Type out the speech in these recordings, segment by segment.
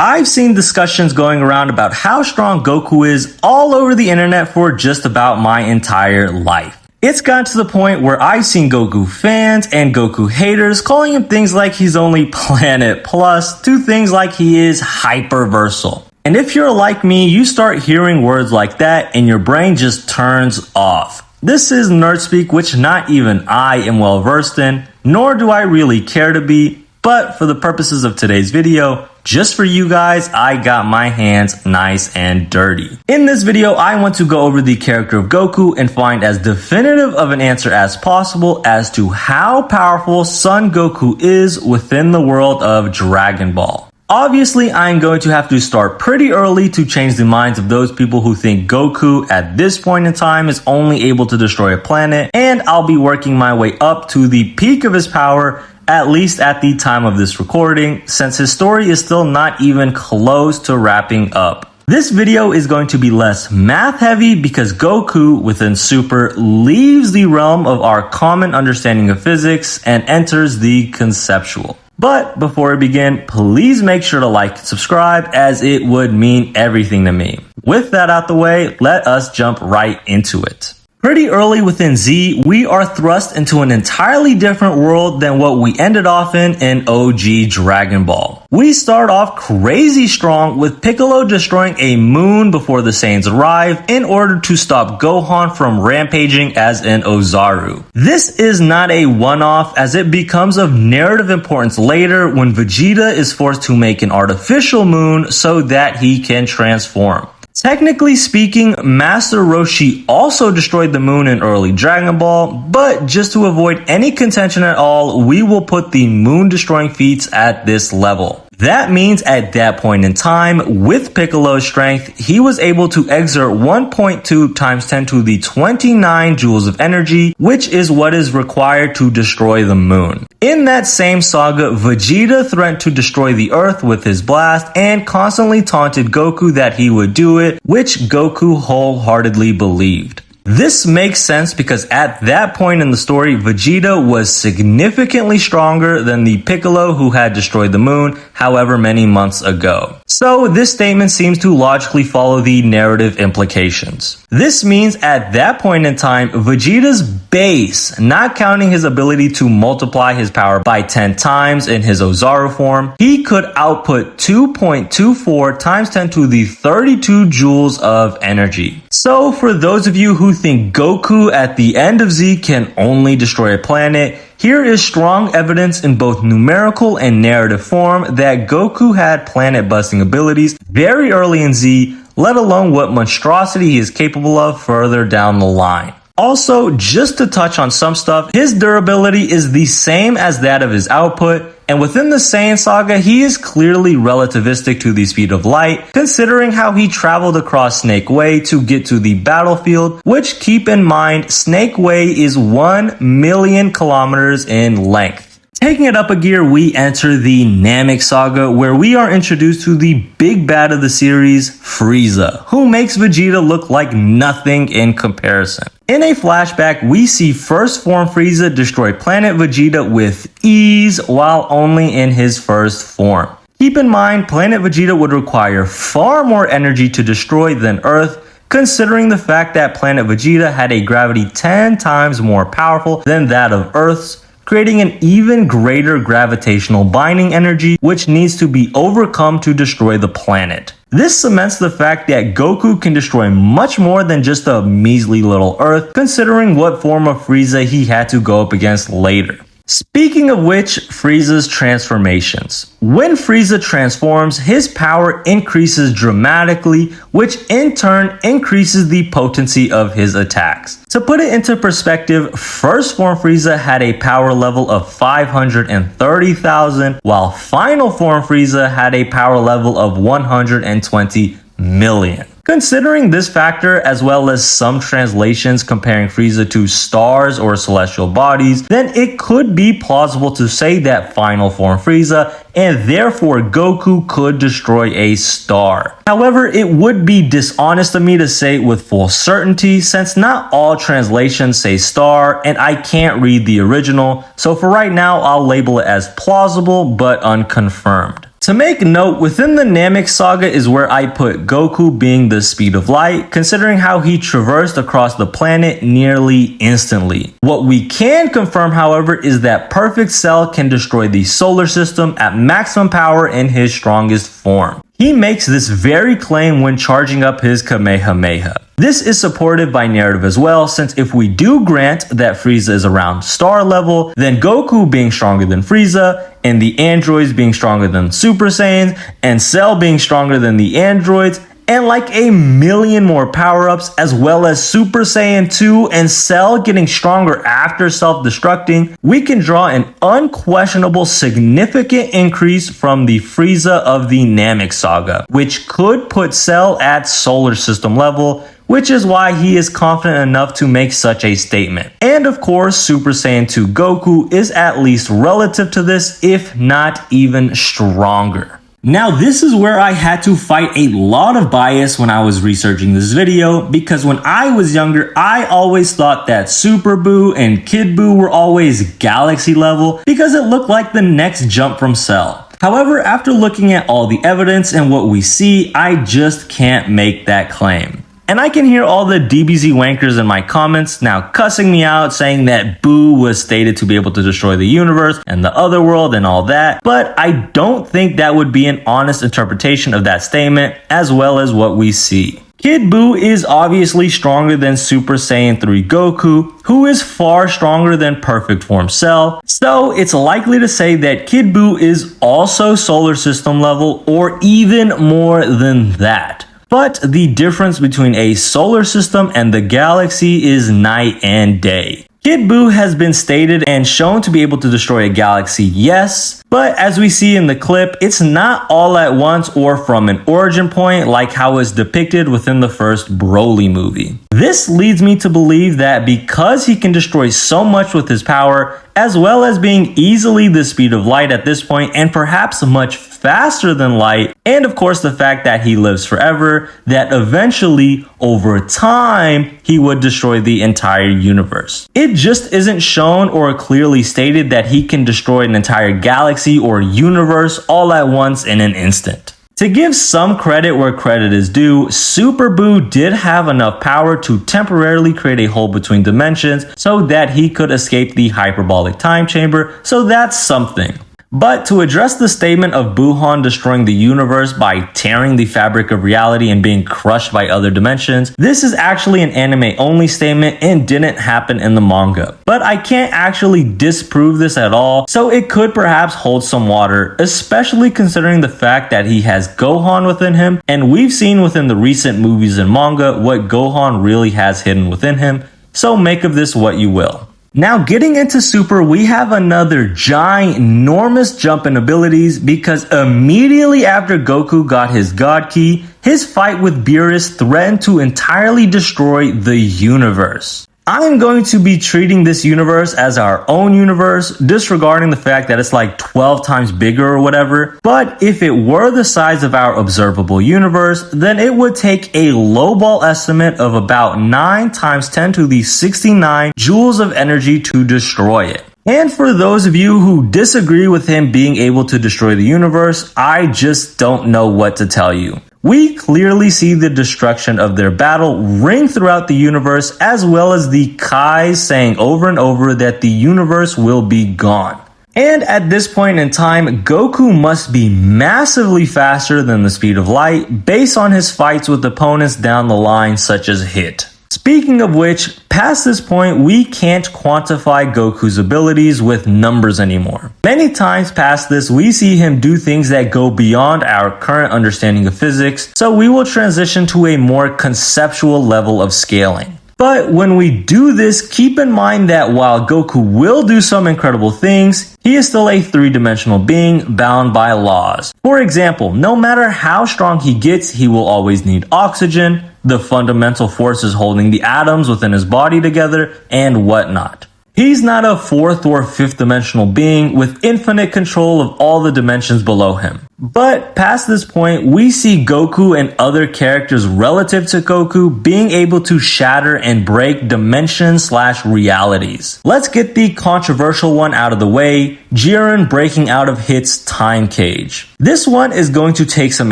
I've seen discussions going around about how strong Goku is all over the internet for just about my entire life. It's gotten to the point where I've seen Goku fans and Goku haters calling him things like he's only Planet Plus to things like he is hyperversal. And if you're like me, you start hearing words like that and your brain just turns off. This is nerd speak, which not even I am well versed in, nor do I really care to be, but for the purposes of today's video, just for you guys, I got my hands nice and dirty. In this video, I want to go over the character of Goku and find as definitive of an answer as possible as to how powerful Son Goku is within the world of Dragon Ball. Obviously, I'm going to have to start pretty early to change the minds of those people who think Goku at this point in time is only able to destroy a planet, and I'll be working my way up to the peak of his power, at least at the time of this recording, since his story is still not even close to wrapping up. This video is going to be less math heavy because Goku within Super leaves the realm of our common understanding of physics and enters the conceptual. But before we begin, please make sure to like and subscribe as it would mean everything to me. With that out the way, let us jump right into it. Pretty early within Z, we are thrust into an entirely different world than what we ended off in OG Dragon Ball. We start off crazy strong with Piccolo destroying a moon before the Saiyans arrive in order to stop Gohan from rampaging as an Ozaru. This is not a one-off as it becomes of narrative importance later when Vegeta is forced to make an artificial moon so that he can transform. Technically speaking, Master Roshi also destroyed the moon in early Dragon Ball, but just to avoid any contention at all, we will put the moon destroying feats at this level. That means at that point in time, with Piccolo's strength, he was able to exert 1.2 times 10 to the 29 joules of energy, which is what is required to destroy the moon. In that same saga, Vegeta threatened to destroy the Earth with his blast and constantly taunted Goku that he would do it, which Goku wholeheartedly believed. This makes sense because at that point in the story, Vegeta was significantly stronger than the Piccolo who had destroyed the moon however many months ago. So this statement seems to logically follow the narrative implications. This means at that point in time, Vegeta's base, not counting his ability to multiply his power by 10 times in his Ozaru form, he could output 2.24 times 10 to the 32 joules of energy. So for those of you who think Goku at the end of Z can only destroy a planet, here is strong evidence in both numerical and narrative form that Goku had planet-busting abilities very early in Z, let alone what monstrosity he is capable of further down the line. Also, just to touch on some stuff, his durability is the same as that of his output, and within the Saiyan saga, he is clearly relativistic to the speed of light, considering how he traveled across Snake Way to get to the battlefield, which keep in mind, Snake Way is 1 million kilometers in length. Taking it up a gear, we enter the Namek Saga, where we are introduced to the big bad of the series, Frieza, who makes Vegeta look like nothing in comparison. In a flashback, we see First Form Frieza destroy Planet Vegeta with ease while only in his first form. Keep in mind, Planet Vegeta would require far more energy to destroy than Earth, considering the fact that Planet Vegeta had a gravity 10 times more powerful than that of Earth's, creating an even greater gravitational binding energy which needs to be overcome to destroy the planet. This cements the fact that Goku can destroy much more than just a measly little Earth, considering what form of Frieza he had to go up against later. Speaking of which, Frieza's transformations. When Frieza transforms, his power increases dramatically, which in turn increases the potency of his attacks. To put it into perspective, First Form Frieza had a power level of 530,000, while Final Form Frieza had a power level of 120 million. Considering this factor, as well as some translations comparing Frieza to stars or celestial bodies, then it could be plausible to say that Final Form Frieza and therefore Goku could destroy a star. However, it would be dishonest of me to say it with full certainty since not all translations say star and I can't read the original, so for right now I'll label it as plausible but unconfirmed. To make note, within the Namek saga is where I put Goku being the speed of light, considering how he traversed across the planet nearly instantly. What we can confirm, however, is that Perfect Cell can destroy the solar system at maximum power in his strongest form. He makes this very claim when charging up his Kamehameha. This is supported by narrative as well, since if we do grant that Frieza is around star level, then Goku being stronger than Frieza, and the androids being stronger than Super Saiyans, and Cell being stronger than the androids, and like a million more power-ups, as well as Super Saiyan 2 and Cell getting stronger after self-destructing, we can draw an unquestionable significant increase from the Frieza of the Namek saga, which could put Cell at solar system level, which is why he is confident enough to make such a statement. And of course, Super Saiyan 2 Goku is at least relative to this, if not even stronger. Now this is where I had to fight a lot of bias when I was researching this video, because when I was younger, I always thought that Super Buu and Kid Buu were always galaxy level because it looked like the next jump from Cell. However, after looking at all the evidence and what we see, I just can't make that claim. And I can hear all the DBZ wankers in my comments now cussing me out, saying that Buu was stated to be able to destroy the universe and the other world and all that, but I don't think that would be an honest interpretation of that statement, as well as what we see. Kid Buu is obviously stronger than Super Saiyan 3 Goku, who is far stronger than Perfect Form Cell, so it's likely to say that Kid Buu is also solar system level or even more than that. But the difference between a solar system and the galaxy is night and day. Kid Buu has been stated and shown to be able to destroy a galaxy, yes, but as we see in the clip, it's not all at once or from an origin point like how it's depicted within the first Broly movie. This leads me to believe that because he can destroy so much with his power, as well as being easily the speed of light at this point and perhaps much faster than light, and of course the fact that he lives forever, that eventually, over time, he would destroy the entire universe. It just isn't shown or clearly stated that he can destroy an entire galaxy or universe all at once in an instant. To give some credit where credit is due, Super Buu did have enough power to temporarily create a hole between dimensions so that he could escape the hyperbolic time chamber, so that's something. But to address the statement of Buhan destroying the universe by tearing the fabric of reality and being crushed by other dimensions, this is actually an anime-only statement and didn't happen in the manga. But I can't actually disprove this at all, so it could perhaps hold some water, especially considering the fact that he has Gohan within him, and we've seen within the recent movies and manga what Gohan really has hidden within him, so make of this what you will. Now getting into Super, we have another ginormous jump in abilities because immediately after Goku got his God Ki, his fight with Beerus threatened to entirely destroy the universe. I'm going to be treating this universe as our own universe, disregarding the fact that it's like 12 times bigger or whatever. But if it were the size of our observable universe, then it would take a lowball estimate of about 9 times 10 to the 69 joules of energy to destroy it. And for those of you who disagree with him being able to destroy the universe, I just don't know what to tell you. We clearly see the destruction of their battle ring throughout the universe, as well as the Kais saying over and over that the universe will be gone. And at this point in time, Goku must be massively faster than the speed of light based on his fights with opponents down the line such as Hit. Speaking of which, past this point, we can't quantify Goku's abilities with numbers anymore. Many times past this, we see him do things that go beyond our current understanding of physics, so we will transition to a more conceptual level of scaling. But when we do this, keep in mind that while Goku will do some incredible things, he is still a three-dimensional being bound by laws. For example, no matter how strong he gets, he will always need oxygen, the fundamental forces holding the atoms within his body together, and whatnot. He's not a fourth or fifth dimensional being with infinite control of all the dimensions below him. But past this point, we see Goku and other characters relative to Goku being able to shatter and break dimensions/realities. Let's get the controversial one out of the way, Jiren breaking out of Hit's time cage. This one is going to take some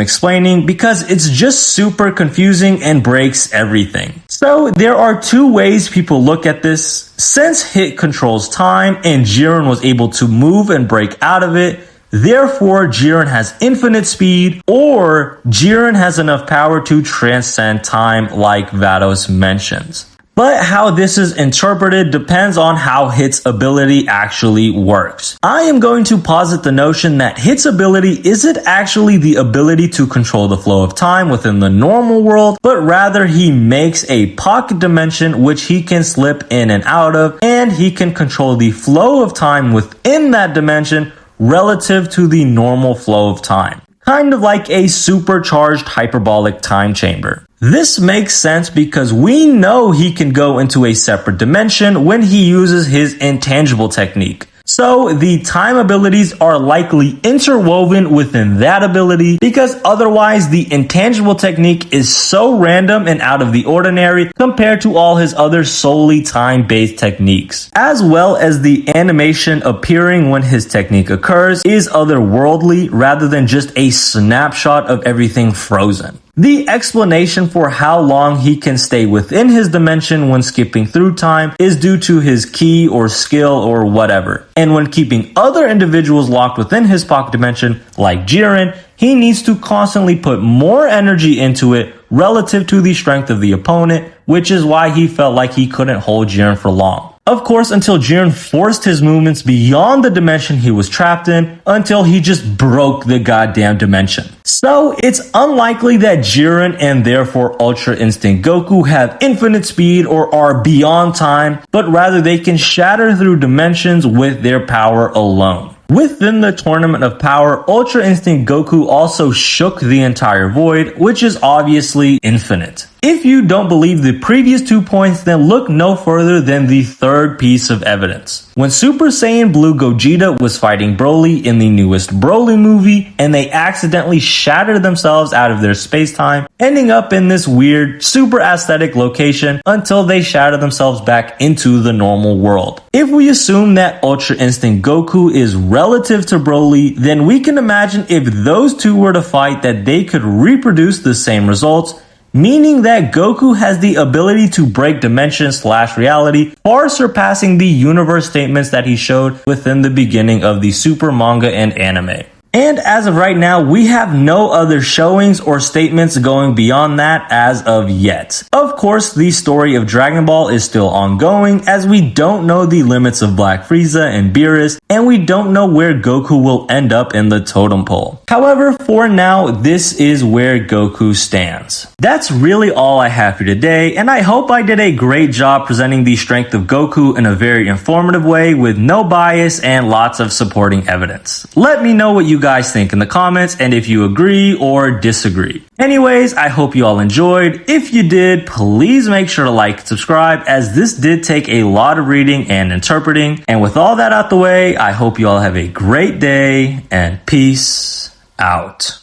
explaining because it's just super confusing and breaks everything. So there are two ways people look at this. Since Hit controls time and Jiren was able to move and break out of it, therefore, Jiren has infinite speed, or Jiren has enough power to transcend time like Vados mentions. But how this is interpreted depends on how Hit's ability actually works. I am going to posit the notion that Hit's ability isn't actually the ability to control the flow of time within the normal world, but rather he makes a pocket dimension which he can slip in and out of, and he can control the flow of time within that dimension relative to the normal flow of time. Kind of like a supercharged hyperbolic time chamber. This makes sense because we know he can go into a separate dimension when he uses his intangible technique. So the time abilities are likely interwoven within that ability because otherwise the intangible technique is so random and out of the ordinary compared to all his other solely time-based techniques. As well as the animation appearing when his technique occurs is otherworldly rather than just a snapshot of everything frozen. The explanation for how long he can stay within his dimension when skipping through time is due to his ki or skill or whatever. And when keeping other individuals locked within his pocket dimension, like Jiren, he needs to constantly put more energy into it relative to the strength of the opponent, which is why he felt like he couldn't hold Jiren for long. Of course, until Jiren forced his movements beyond the dimension he was trapped in, until he just broke the goddamn dimension. So, it's unlikely that Jiren and therefore Ultra Instinct Goku have infinite speed or are beyond time, but rather they can shatter through dimensions with their power alone. Within the Tournament of Power, Ultra Instinct Goku also shook the entire void, which is obviously infinite. If you don't believe the previous 2 points, then look no further than the third piece of evidence. When Super Saiyan Blue Gogeta was fighting Broly in the newest Broly movie, and they accidentally shattered themselves out of their space-time, ending up in this weird, super aesthetic location until they shattered themselves back into the normal world. If we assume that Ultra Instinct Goku is relative to Broly, then we can imagine if those two were to fight that they could reproduce the same results, meaning that Goku has the ability to break dimension/reality, far surpassing the universe statements that he showed within the beginning of the Super manga and anime. And as of right now, we have no other showings or statements going beyond that as of yet. Of course, the story of Dragon Ball is still ongoing as we don't know the limits of Black Frieza and Beerus, and we don't know where Goku will end up in the totem pole. However, for now, this is where Goku stands. That's really all I have for today, and I hope I did a great job presenting the strength of Goku in a very informative way with no bias and lots of supporting evidence. Let me know what you guys think in the comments and if you agree or disagree. Anyways, I hope you all enjoyed. If you did, please make sure to like and subscribe as this did take a lot of reading and interpreting. And with all that out the way, I hope you all have a great day and peace out.